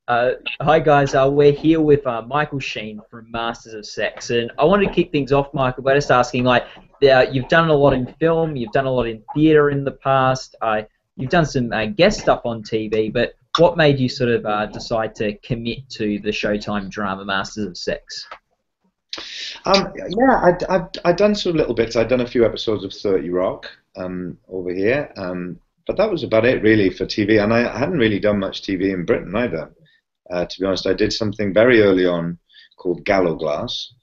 Uh, Hi guys, we're here with Michael Sheen from Masters of Sex, and I wanted to kick things off, Michael, by just asking, you've done a lot in film, you've done a lot in theatre in the past, you've done some guest stuff on TV, but what made you sort of decide to commit to the Showtime drama Masters of Sex? Yeah, I'd done sort of little bits. I'd done a few episodes of 30 Rock over here, but that was about it really for TV. And I hadn't really done much TV in Britain either. To be honest, I did something very early on called Gallow Glass,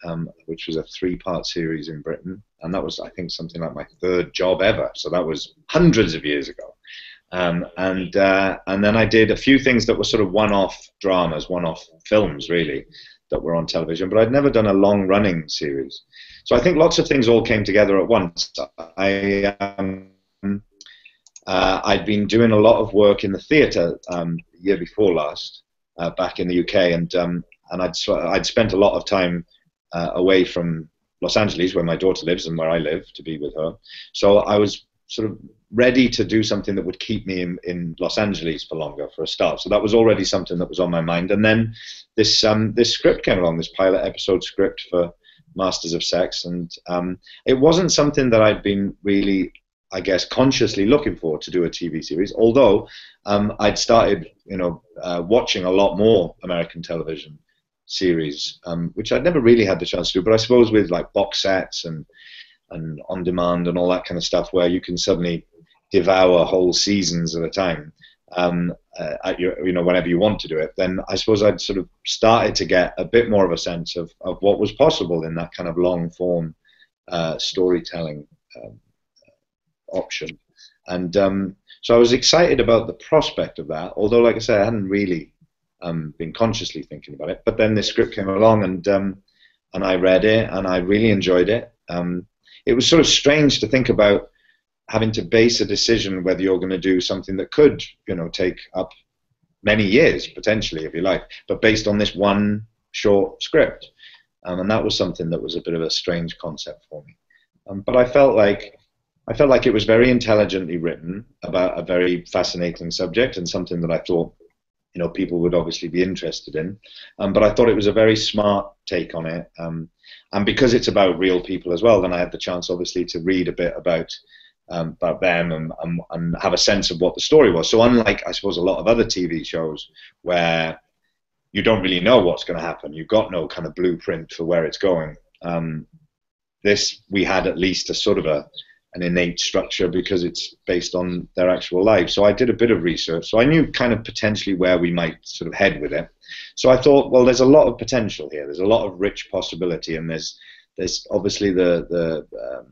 which was a three-part series in Britain, and that was, I think, something like my third job ever. So that was hundreds of years ago. And then I did a few things that were sort of one-off dramas, one-off films, really, that were on television. But I'd never done a long-running series. So I think lots of things all came together at once. I'd been doing a lot of work in the theatre the year before last, back in the UK, and I'd spent a lot of time away from Los Angeles, where my daughter lives and where I live, to be with her. So I was sort of ready to do something that would keep me in Los Angeles for longer, for a start. So that was already something that was on my mind. And then this script came along, this pilot episode script for Masters of Sex, and it wasn't something that I'd been really, I guess, consciously looking for to do a TV series. Although I'd started, watching a lot more American television series, which I'd never really had the chance to do. But I suppose with like box sets and on demand and all that kind of stuff, where you can suddenly devour whole seasons at a time, whenever you want to do it, then I suppose I'd sort of started to get a bit more of a sense of what was possible in that kind of long form storytelling option. And so I was excited about the prospect of that, although, like I said, I hadn't really been consciously thinking about it. But then this script came along, and I read it, and I really enjoyed it. It was sort of strange to think about having to base a decision whether you're going to do something that could, take up many years, potentially, if you like, but based on this one short script. And that was something that was a bit of a strange concept for me. But I felt like it was very intelligently written about a very fascinating subject, and something that I thought, people would obviously be interested in. But I thought it was a very smart take on it. And because it's about real people as well, then I had the chance, obviously, to read a bit about them and have a sense of what the story was. So unlike, I suppose, a lot of other TV shows where you don't really know what's going to happen, you've got no kind of blueprint for where it's going, this, we had at least a sort of an innate structure because it's based on their actual lives. So I did a bit of research. So I knew kind of potentially where we might sort of head with it. So I thought, well, there's a lot of potential here. There's a lot of rich possibility, and there's obviously the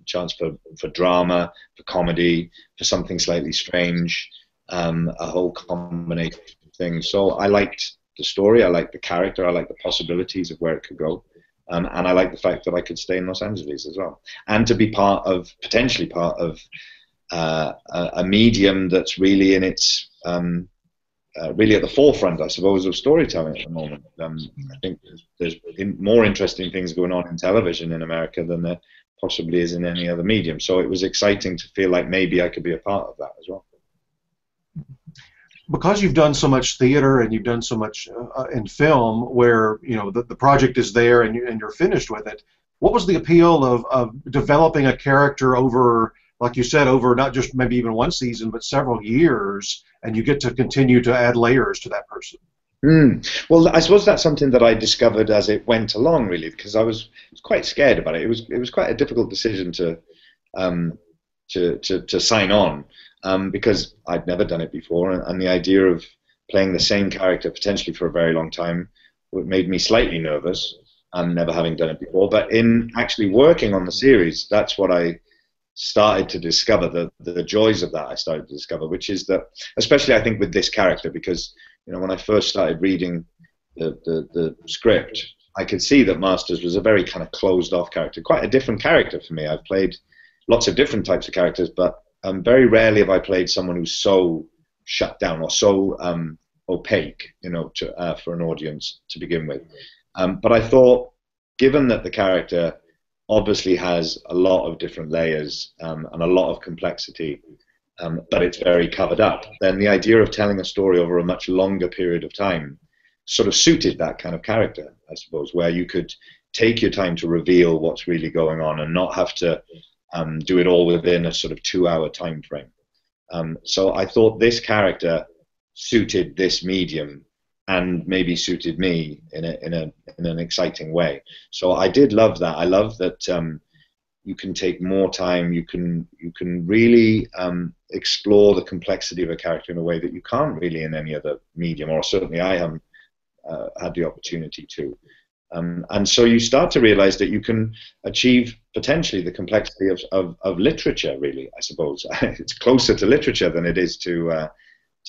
chance for drama, for comedy, for something slightly strange, a whole combination of things. So I liked the story, I liked the character, I liked the possibilities of where it could go. And I like the fact that I could stay in Los Angeles as well, and to be potentially part of a medium that's really in its really at the forefront, I suppose, of storytelling at the moment. I think there's more interesting things going on in television in America than there possibly is in any other medium. So it was exciting to feel like maybe I could be a part of that as well. Because you've done so much theater and you've done so much in film, where the project is there and you're finished with it, what was the appeal of developing a character over, like you said, over not just maybe even one season but several years, and you get to continue to add layers to that person? Well, I suppose that's something that I discovered as it went along, really, because I was quite scared about it. It was quite a difficult decision to sign on. Because I'd never done it before, and the idea of playing the same character potentially for a very long time made me slightly nervous, never having done it before. But in actually working on the series, that's what I started to discover, the joys of that I started to discover, which is that, especially I think with this character, because when I first started reading the script, I could see that Masters was a very kind of closed off character, quite a different character for me. I've played lots of different types of characters, but very rarely have I played someone who's so shut down or so opaque, for an audience to begin with. But I thought, given that the character obviously has a lot of different layers and a lot of complexity, but it's very covered up, then the idea of telling a story over a much longer period of time sort of suited that kind of character, I suppose, where you could take your time to reveal what's really going on and not have to do it all within a sort of 2-hour time frame. So I thought this character suited this medium and maybe suited me in an exciting way. So I did love that. I love that you can take more time. You can really explore the complexity of a character in a way that you can't really in any other medium, or certainly I haven't had the opportunity to. And so you start to realize that you can achieve potentially the complexity of literature, really, I suppose. It's closer to literature than it is to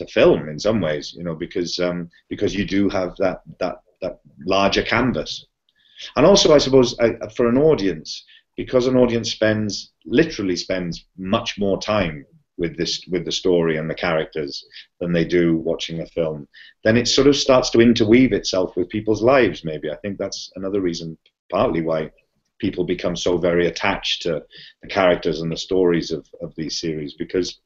film in some ways, you know, because you do have that larger canvas. And also, I suppose, for an audience, because an audience literally spends much more time with the story and the characters than they do watching a film, then it sort of starts to interweave itself with people's lives, maybe. I think that's another reason, partly, why people become so very attached to the characters and the stories of these series, because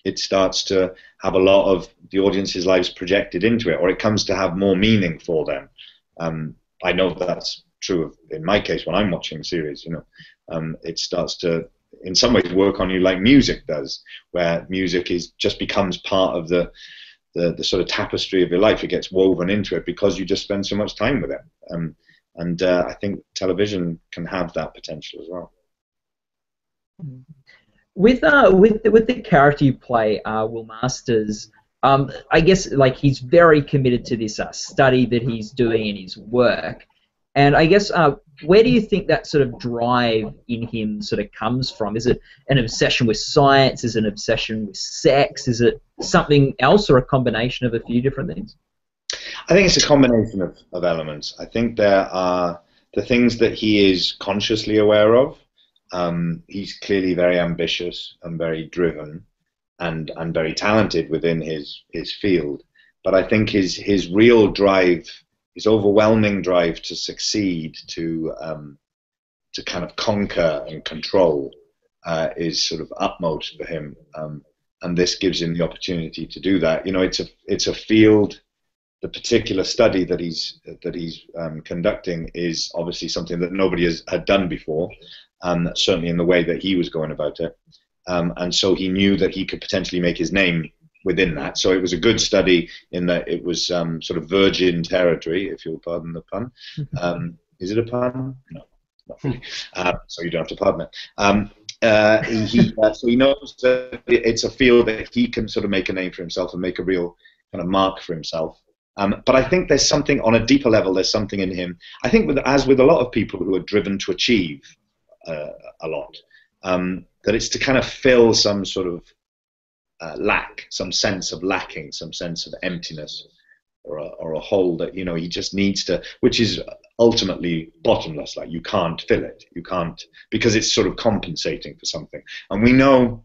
it starts to have a lot of the audience's lives projected into it, or it comes to have more meaning for them. I know that's true in my case when I'm watching a series, you know. It starts to, in some ways, work on you like music does, where music just becomes part of the sort of tapestry of your life. It gets woven into it because you just spend so much time with it. And I think television can have that potential as well. With the character you play, Will Masters, I guess like he's very committed to this study that he's doing in his work. And I guess, where do you think that sort of drive in him sort of comes from? Is it an obsession with science? Is it an obsession with sex? Is it something else, or a combination of a few different things? I think it's a combination of elements. I think there are the things that he is consciously aware of. He's clearly very ambitious and very driven and very talented within his field. But I think his real drive, his overwhelming drive to succeed, to kind of conquer and control, is sort of utmost for him, and this gives him the opportunity to do that. You know, it's a field. The particular study that he's conducting is obviously something that nobody had done before, certainly in the way that he was going about it, and so he knew that he could potentially make his name within that. So it was a good study in that it was sort of virgin territory, if you'll pardon the pun. Is it a pun? No, not really. So you don't have to pardon it. So he knows that it's a field that he can sort of make a name for himself and make a real kind of mark for himself. But I think there's something on a deeper level. There's something in him. I think, as with a lot of people who are driven to achieve a lot, that it's to kind of fill some sort of lack, some sense of lacking, some sense of emptiness, or a hole that, you know, he just needs to, which is ultimately bottomless. Like, you can't fill it, you can't, because it's sort of compensating for something. And we know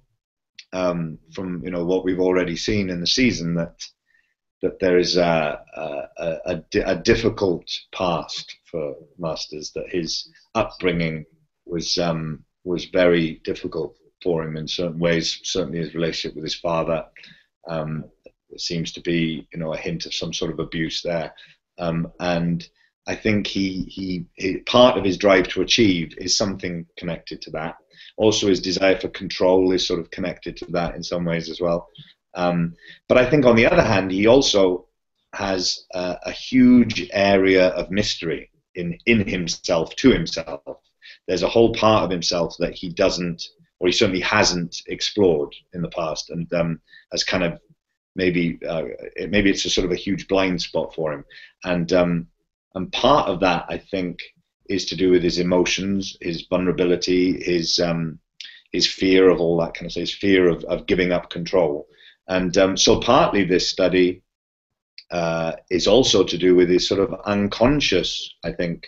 from, you know, what we've already seen in the season that there is a difficult past for Masters, that his upbringing was very difficult for him in certain ways. Certainly his relationship with his father, there seems to be, you know, a hint of some sort of abuse there, and I think he part of his drive to achieve is something connected to that. Also, his desire for control is sort of connected to that in some ways as well. But I think on the other hand, he also has a huge area of mystery in himself, to himself. There's a whole part of himself that he doesn't, or he certainly hasn't explored in the past, and has kind of maybe it's a sort of a huge blind spot for him. And part of that, I think, is to do with his emotions, his vulnerability, his fear of all that kind of stuff, his fear of giving up control. And so partly this study is also to do with his sort of unconscious, I think,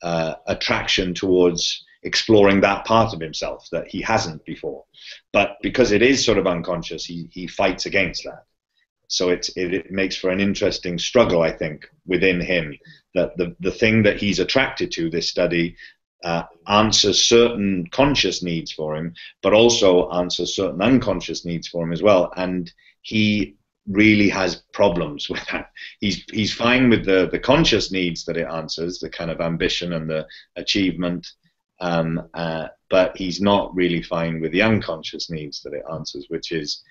attraction towards exploring that part of himself that he hasn't before. But because it is sort of unconscious, he fights against that. So it makes for an interesting struggle, I think, within him, that the thing that he's attracted to, this study, answers certain conscious needs for him, but also answers certain unconscious needs for him as well. And he really has problems with that. He's fine with the conscious needs that it answers, the kind of ambition and the achievement, but he's not really fine with the unconscious needs that it answers, which is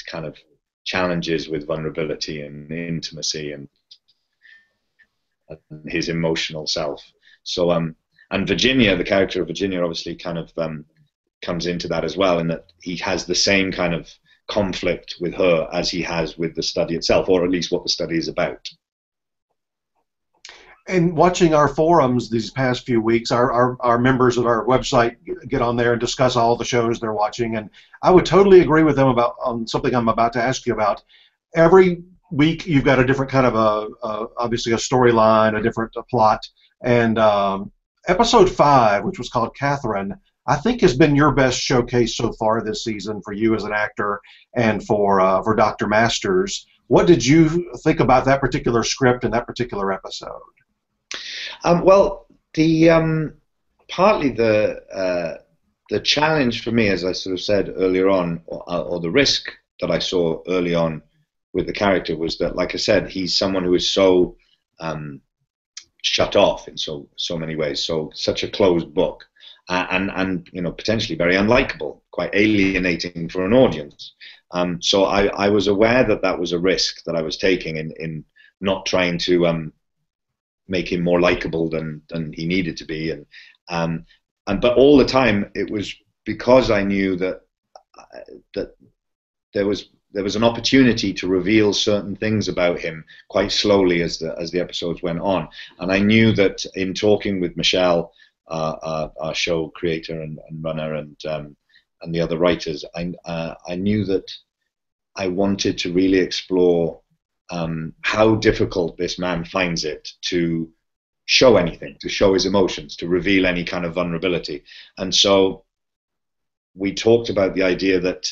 kind of challenges with vulnerability and intimacy and his emotional self. So and Virginia, the character of Virginia, obviously kind of comes into that as well, in that he has the same kind of conflict with her as he has with the study itself, or at least what the study is about. And watching our forums these past few weeks, our members of our website get on there and discuss all the shows they're watching, and I would totally agree with them on something I'm about to ask you about. Every week you've got a different kind of obviously a storyline, a different plot, and episode 5, which was called Catherine, I think has been your best showcase so far this season for you as an actor and for Dr. Masters. What did you think about that particular script and that particular episode? Well, the partly the challenge for me, as I sort of said earlier on, or the risk that I saw early on with the character, was that, like I said, he's someone who is so shut off in so many ways, such a closed book, and you know, potentially very unlikable, quite alienating for an audience. So I was aware that that was a risk that I was taking in not trying to make him more likable than he needed to be, but all the time it was because I knew that there was an opportunity to reveal certain things about him quite slowly as the episodes went on, and I knew that in talking with Michelle, our show creator and runner, and the other writers, I knew that I wanted to really explore how difficult this man finds it to show anything, to show his emotions, to reveal any kind of vulnerability. And so we talked about the idea that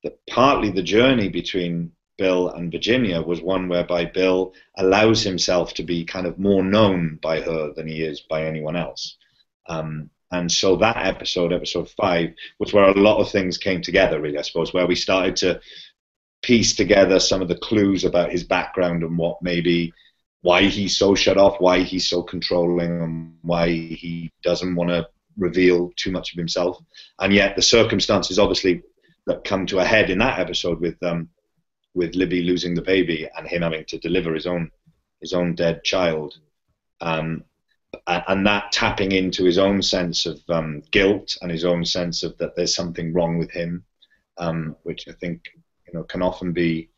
that partly the journey between Bill and Virginia was one whereby Bill allows himself to be kind of more known by her than he is by anyone else. And so that episode 5, was where a lot of things came together, really, I suppose, where we started to piece together some of the clues about his background and why he's so shut off, why he's so controlling, and why he doesn't want to reveal too much of himself. And yet the circumstances, obviously, that come to a head in that episode with Libby losing the baby and him having to deliver his own dead child, and that tapping into his own sense of guilt and his own sense of that there's something wrong with him, which I think, you know, can often be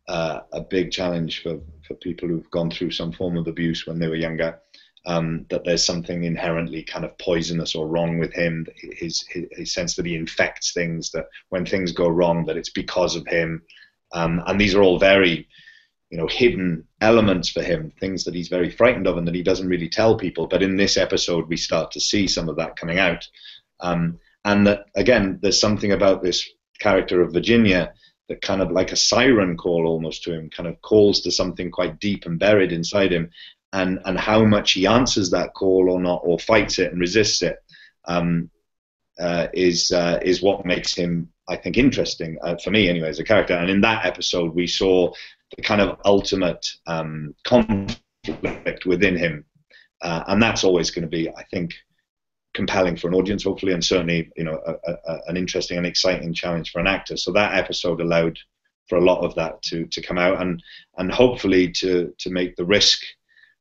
a big challenge for people who've gone through some form of abuse when they were younger. That there's something inherently kind of poisonous or wrong with him, his sense that he infects things, that when things go wrong, that it's because of him. And these are all very, you know, hidden elements for him, things that he's very frightened of and that he doesn't really tell people. But in this episode, we start to see some of that coming out. And that, again, there's something about this character of Virginia that kind of like a siren call almost to him, kind of calls to something quite deep and buried inside him. And how much he answers that call or not, or fights it and resists it, is what makes him, I think, interesting, for me anyway, as a character. And in that episode, we saw the kind of ultimate conflict within him, and that's always going to be, I think, compelling for an audience, hopefully, and certainly, you know, an interesting and exciting challenge for an actor. So that episode allowed for a lot of that to come out, and hopefully to make the risk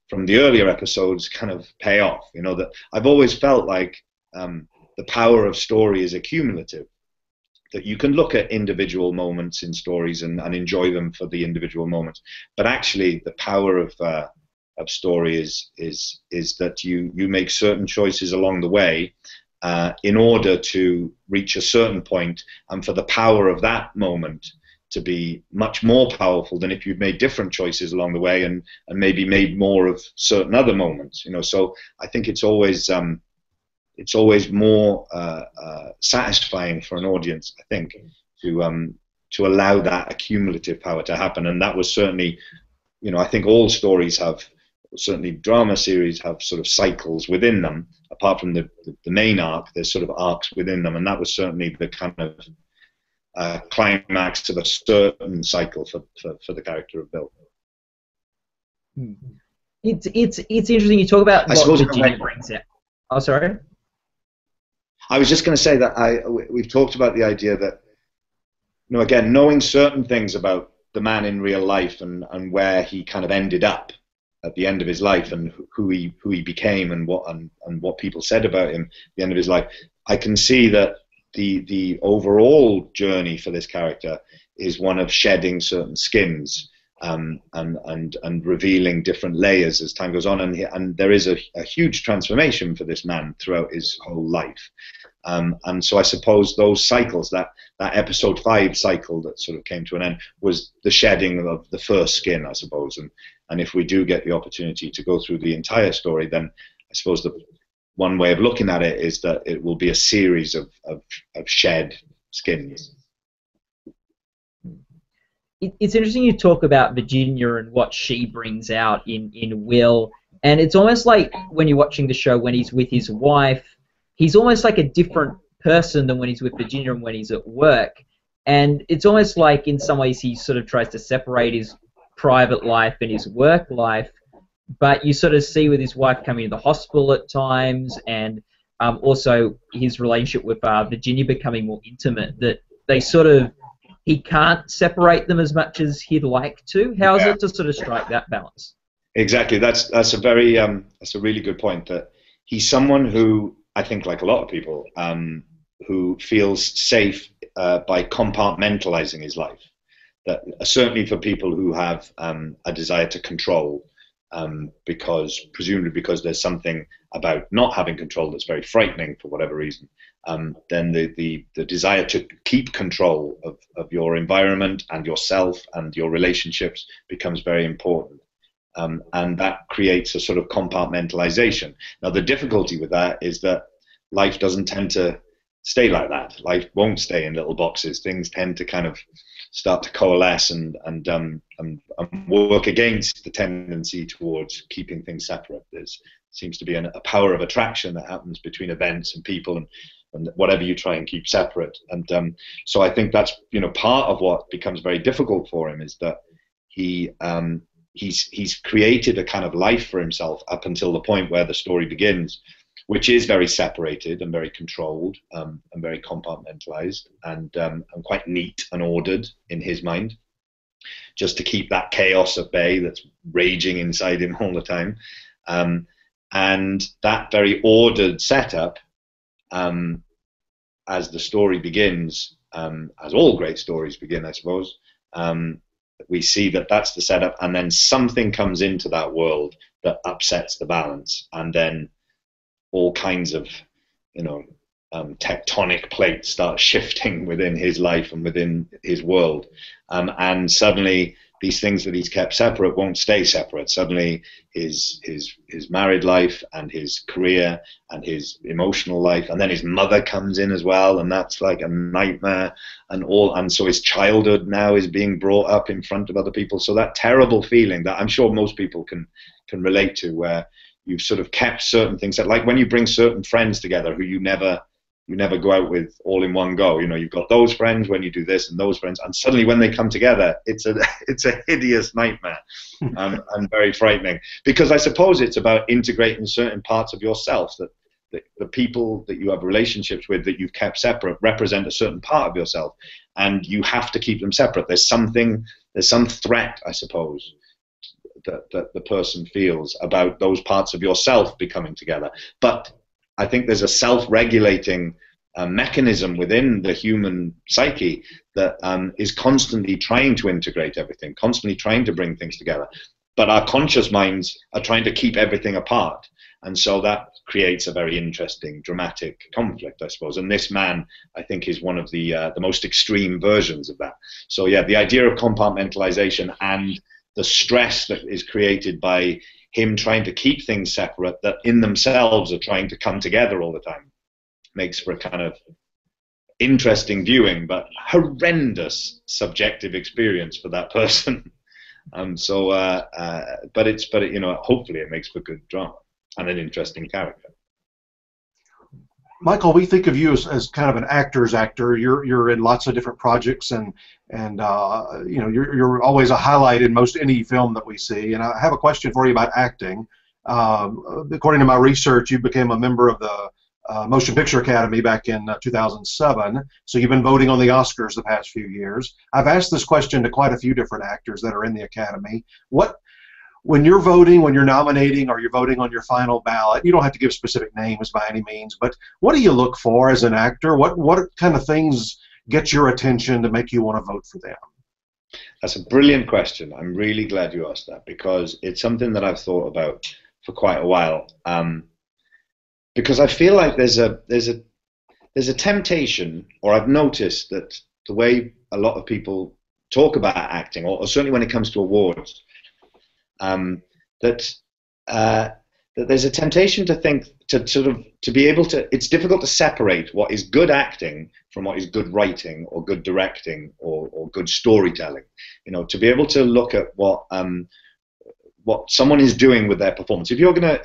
from the earlier episodes kind of pay off. You know, that I've always felt like the power of story is accumulative, that you can look at individual moments in stories and enjoy them for the individual moments, but actually the power of story is that you make certain choices along the way in order to reach a certain point, and for the power of that moment to be much more powerful than if you'd made different choices along the way and maybe made more of certain other moments. You know, so I think it's always more satisfying for an audience, I think, to allow that accumulative power to happen. And that was certainly, you know, I think all stories have, certainly drama series have sort of cycles within them. Apart from the main arc, there's sort of arcs within them, and that was certainly the kind of climax of a certain cycle for the character of Bill. It's interesting you talk about I what suppose Virginia brings out. Oh, sorry. I was just going to say that we've talked about the idea that, again, knowing certain things about the man in real life and where he kind of ended up at the end of his life and who he became and what people said about him at the end of his life, I can see that the overall journey for this character is one of shedding certain skins and revealing different layers as time goes on, and there is a huge transformation for this man throughout his whole life. And so I suppose those cycles, that episode 5 cycle that sort of came to an end, was the shedding of the first skin, I suppose. And if we do get the opportunity to go through the entire story, then I suppose the one way of looking at it is that it will be a series of shed skins. It's interesting you talk about Virginia and what she brings out in Will, and it's almost like when you're watching the show when he's with his wife, he's almost like a different person than when he's with Virginia and when he's at work. And it's almost like in some ways he sort of tries to separate his private life and his work life, but you sort of see with his wife coming to the hospital at times, and also his relationship with Virginia becoming more intimate, that they sort of, he can't separate them as much as he'd like to. How is it to sort of strike that balance? Exactly. That's a very that's a really good point. That he's someone who, I think, like a lot of people, who feels safe by compartmentalizing his life. That certainly for people who have a desire to control, presumably because there's something about not having control that's very frightening for whatever reason, then the desire to keep control of your environment and yourself and your relationships becomes very important. And that creates a sort of compartmentalization. Now, the difficulty with that is that life doesn't tend to stay like that. Life won't stay in little boxes. Things tend to kind of start to coalesce and work against the tendency towards keeping things separate. There seems to be a power of attraction that happens between events and people and whatever you try and keep separate. And so I think that's part of what becomes very difficult for him, is that he's created a kind of life for himself up until the point where the story begins, which is very separated and very controlled and very compartmentalized and quite neat and ordered in his mind, just to keep that chaos at bay that's raging inside him all the time. And that very ordered setup, as the story begins, as all great stories begin, I suppose, we see that that's the setup, and then something comes into that world that upsets the balance, and then all kinds of, tectonic plates start shifting within his life and within his world, and suddenly these things that he's kept separate won't stay separate. Suddenly his married life and his career and his emotional life, and then his mother comes in as well, and that's like a nightmare, and so his childhood now is being brought up in front of other people. So that terrible feeling that I'm sure most people can relate to, where you've sort of kept certain things, that like when you bring certain friends together who you never go out with all in one go. You've got those friends when you do this and those friends, and suddenly when they come together, it's a hideous nightmare and very frightening. Because I suppose it's about integrating certain parts of yourself, that the people that you have relationships with that you've kept separate represent a certain part of yourself, and you have to keep them separate. There's some threat, I suppose, that the person feels about those parts of yourself becoming together. But I think there's a self-regulating mechanism within the human psyche that is constantly trying to integrate everything, constantly trying to bring things together. But our conscious minds are trying to keep everything apart. And so that creates a very interesting, dramatic conflict, I suppose. And this man, I think, is one of the most extreme versions of that. So yeah, the idea of compartmentalization and the stress that is created by him trying to keep things separate that in themselves are trying to come together all the time makes for a kind of interesting viewing, but horrendous subjective experience for that person. But hopefully it makes for good drama and an interesting character. Michael, we think of you as kind of an actor's actor. You're in lots of different projects, and you know, you're always a highlight in most any film that we see. And I have a question for you about acting. According to my research, you became a member of the Motion Picture Academy back in 2007. So you've been voting on the Oscars the past few years. I've asked this question to quite a few different actors that are in the Academy. When you're voting, when you're nominating, or you're voting on your final ballot, you don't have to give specific names by any means, but what do you look for as an actor? What kind of things get your attention to make you want to vote for them? That's a brilliant question. I'm really glad you asked that, because it's something that I've thought about for quite a while. Because I feel like there's a temptation, or I've noticed that the way a lot of people talk about acting, or certainly when it comes to awards, that there's a temptation to think to be able to. It's difficult to separate what is good acting from what is good writing or good directing or good storytelling. You know, to be able to look at what someone is doing with their performance. If you're gonna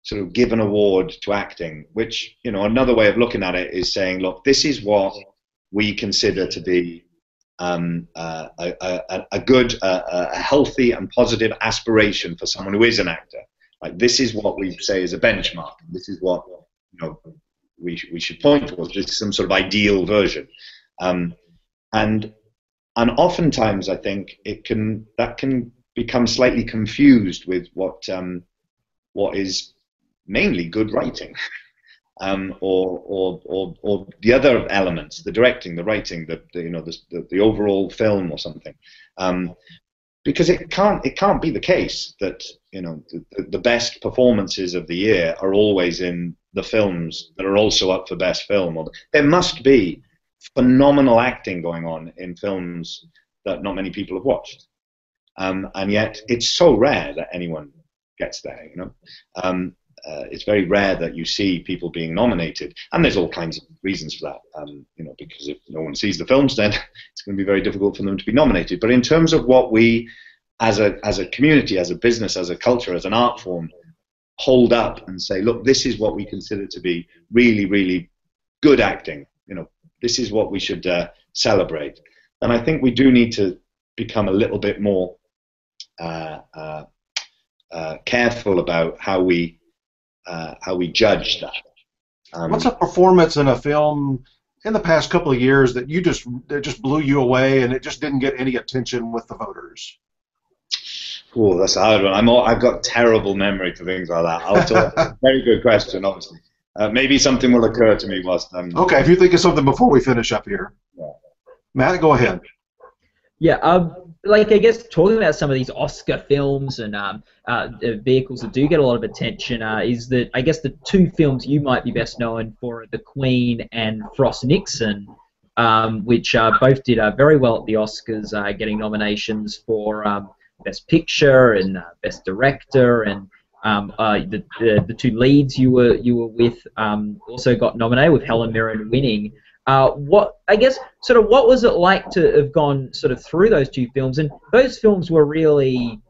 sort of give an award to acting, which, you know, another way of looking at it is saying, look, this is what we consider to be a good, a healthy and positive aspiration for someone who is an actor. Like, this is what we say is a benchmark. This is what, you know, we should point towards. This is some sort of ideal version, and oftentimes I think that can become slightly confused with what is mainly good writing. Or the other elements, the directing, the writing, the overall film or something, because it can't be the case that, you know, the best performances of the year are always in the films that are also up for best film. Or there must be phenomenal acting going on in films that not many people have watched, and yet it's so rare that anyone gets there. You know. It's very rare that you see people being nominated, and there's all kinds of reasons for that. You know, because if no one sees the films, then it's going to be very difficult for them to be nominated. But in terms of what we, as a community, as a business, as a culture, as an art form, hold up and say, look, this is what we consider to be really, really good acting. You know, this is what we should celebrate. And I think we do need to become a little bit more careful about how we judge that. What's a performance in a film in the past couple of years that just blew you away and it just didn't get any attention with the voters? Oh, that's a hard one. I've got terrible memory for things like that. I'll talk. Very good question, obviously. Maybe something will occur to me whilst I'm... Okay, if you think of something before we finish up here. Yeah. Matt, go ahead. Yeah, like, I guess talking about some of these Oscar films and vehicles that do get a lot of attention is that, I guess, the two films you might be best known for are The Queen and Frost Nixon, which both did very well at the Oscars, getting nominations for Best Picture and Best Director, and the two leads you were with also got nominated, with Helen Mirren winning. What was it like to have gone sort of through those two films? And those films were really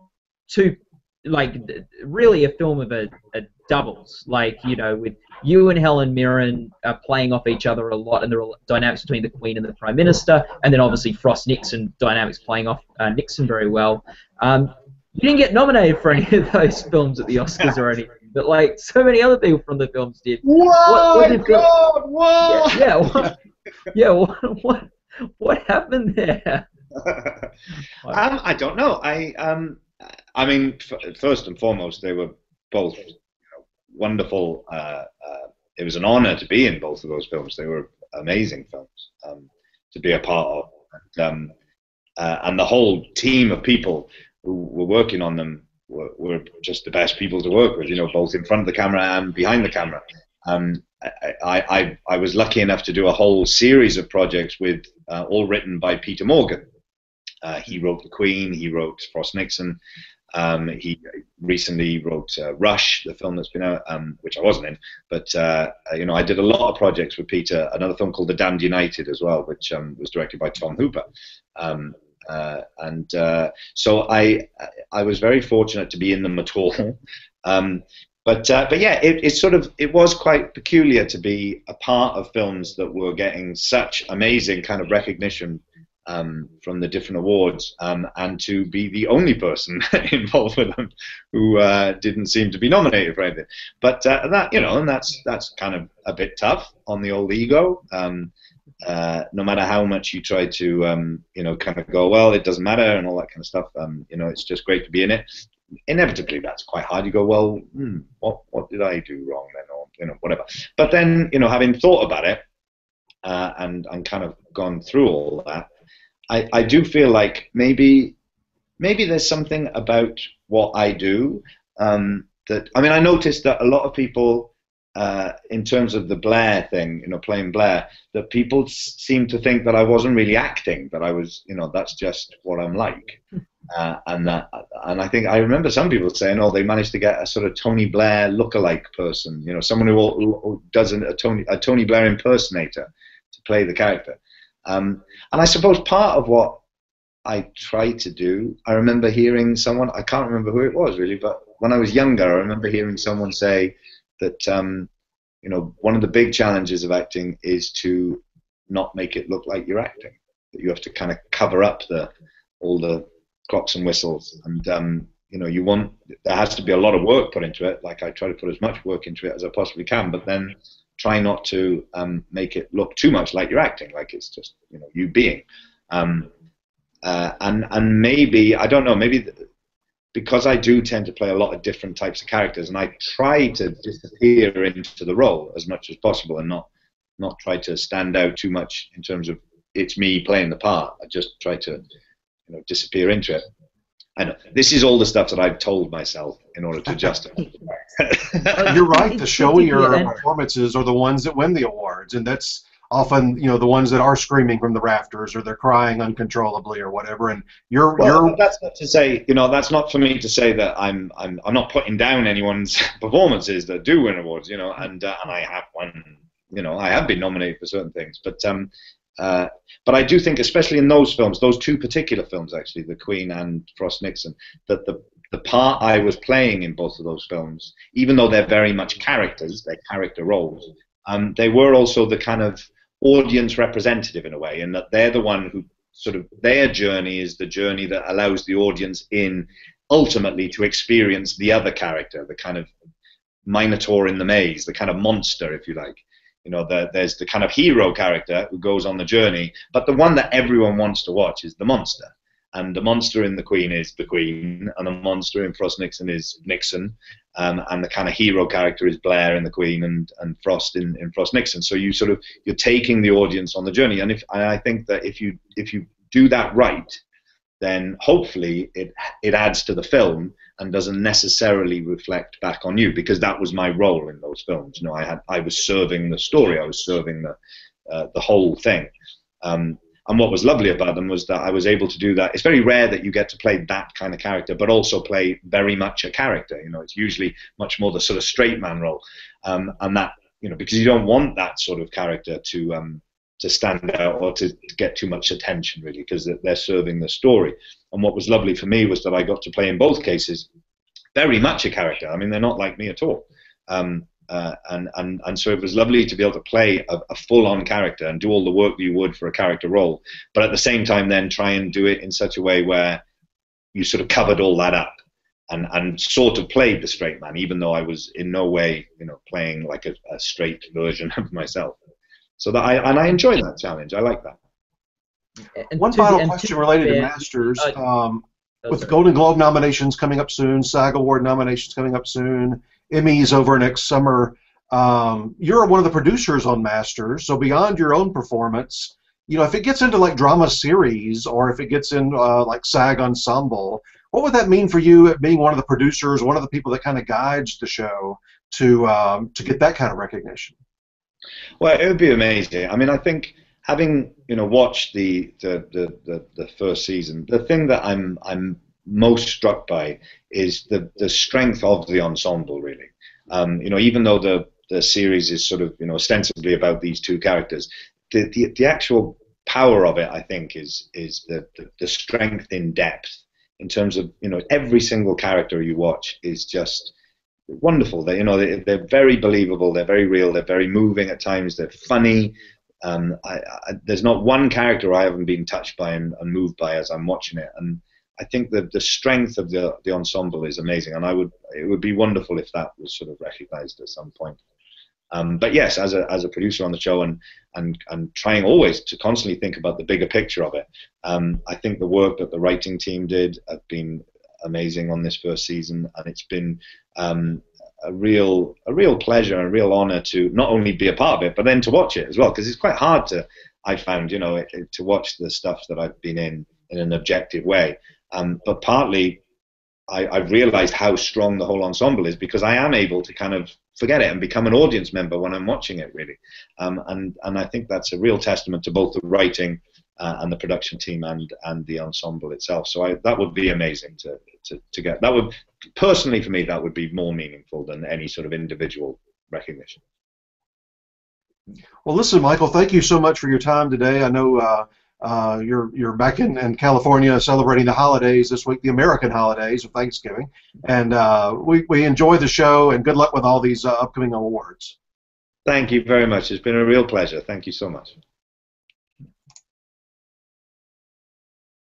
really a film of a doubles, like, you know, with you and Helen Mirren playing off each other a lot, and the dynamics between the Queen and the Prime Minister, and then obviously Frost Nixon dynamics playing off Nixon very well. You didn't get nominated for any of those films at the Oscars or anything, but like so many other people from the films did. What happened there? I don't know. I mean, first and foremost, they were both, you know, wonderful. It was an honor to be in both of those films. They were amazing films to be a part of, and the whole team of people who were working on them were just the best people to work with. You know, both in front of the camera and behind the camera. I was lucky enough to do a whole series of projects with all written by Peter Morgan. He wrote The Queen, he wrote Frost Nixon, he recently wrote Rush, the film that's been out, which I wasn't in, but you know, I did a lot of projects with Peter. Another film called The Damned United as well, which was directed by Tom Hooper. So I was very fortunate to be in them at all. But yeah, it was quite peculiar to be a part of films that were getting such amazing kind of recognition from the different awards, and to be the only person involved with them who didn't seem to be nominated for anything. But that, and that's kind of a bit tough on the old ego. No matter how much you try to, kind of go, well, it doesn't matter and all that kind of stuff. It's just great to be in it. Inevitably, that's quite hard. You go, well, what did I do wrong then, or whatever. But then, having thought about it and kind of gone through all that, I do feel like maybe there's something about what I do that, I mean, I noticed that a lot of people, in terms of the Blair thing, playing Blair, that people seem to think that I wasn't really acting, that I was, that's just what I'm like. And I think I remember some people saying, oh, they managed to get a sort of Tony Blair lookalike person, someone who does a Tony Blair impersonator to play the character. And I suppose part of what I try to do, I remember hearing someone, I can't remember who it was really, but when I was younger, I remember hearing someone say that, one of the big challenges of acting is to not make it look like you're acting. That you have to kind of cover up all the clocks and whistles, and there has to be a lot of work put into it. Like I try to put as much work into it as I possibly can, but then try not to make it look too much like you're acting, like it's just you being. And maybe, I don't know, maybe because I do tend to play a lot of different types of characters, and I try to disappear into the role as much as possible, and not try to stand out too much in terms of it's me playing the part. I just try to disappear into it. I know this is all the stuff that I've told myself in order to justify. You're right. The showier performances are the ones that win the awards, and that's often the ones that are screaming from the rafters, or they're crying uncontrollably, or whatever. And that's not to say, that's not for me to say that I'm not putting down anyone's performances that do win awards, and I have won, I have been nominated for certain things, but I do think, especially in those films, those two particular films, actually, The Queen and Frost Nixon, that the part I was playing in both of those films, even though they're very much characters, they're character roles, they were also the kind of audience representative in a way, and that they're the one who sort of, their journey is the journey that allows the audience in ultimately to experience the other character, the kind of Minotaur in the maze, the kind of monster, if you like. There's the kind of hero character who goes on the journey, but the one that everyone wants to watch is the monster. And the monster in The Queen is the Queen, and the monster in Frost Nixon is Nixon, and the kind of hero character is Blair in The Queen and Frost in Frost Nixon. So you're taking the audience on the journey, and I think that if you do that right, then hopefully it adds to the film and doesn't necessarily reflect back on you, because that was my role in those films. I was serving the story, I was serving the whole thing. And what was lovely about them was that I was able to do that. It's very rare that you get to play that kind of character, but also play very much a character. It's usually much more the sort of straight man role, and that because you don't want that sort of character to stand out or to get too much attention, really, because they're serving the story. And what was lovely for me was that I got to play in both cases very much a character. I mean, they're not like me at all. And so it was lovely to be able to play a full-on character and do all the work that you would for a character role, but at the same time then try and do it in such a way where you sort of covered all that up and sort of played the straight man, even though I was in no way playing like a straight version of myself. So that I enjoy that challenge. I like that. One final question related to Masters. With the Golden Globe nominations coming up soon, SAG Award nominations coming up soon, Emmys over next summer, you're one of the producers on Masters, so beyond your own performance, if it gets into like drama series, or if it gets in like SAG Ensemble, what would that mean for you, being one of the producers, one of the people that kind of guides the show to get that kind of recognition? Well, it would be amazing. I mean, I think having watched the first season, the thing that I'm most struck by is the strength of the ensemble, really. Even though the series is sort of ostensibly about these two characters, the actual power of it, I think, is the strength in depth, in terms of every single character you watch is just wonderful. They're very believable. They're very real. They're very moving at times. They're funny. There's not one character I haven't been touched by and moved by as I'm watching it. And I think that the strength of the ensemble is amazing. And it would be wonderful if that was sort of recognized at some point. But yes, as a producer on the show and trying always to constantly think about the bigger picture of it, I think the work that the writing team did have been amazing on this first season, and it's been a real pleasure and a real honor to not only be a part of it, but then to watch it as well, because it's quite hard I found, to watch the stuff that I've been in an objective way. But partly I've realized how strong the whole ensemble is because I am able to kind of forget it and become an audience member when I'm watching it, really. And I think that's a real testament to both the writing and the production team and the ensemble itself. So that would be amazing to get. That would, personally for me, that would be more meaningful than any sort of individual recognition. Well, listen, Michael, thank you so much for your time today. I know you're back in California celebrating the holidays this week, the American holidays of Thanksgiving, and we enjoy the show, and good luck with all these upcoming awards. Thank you very much. It's been a real pleasure. Thank you so much.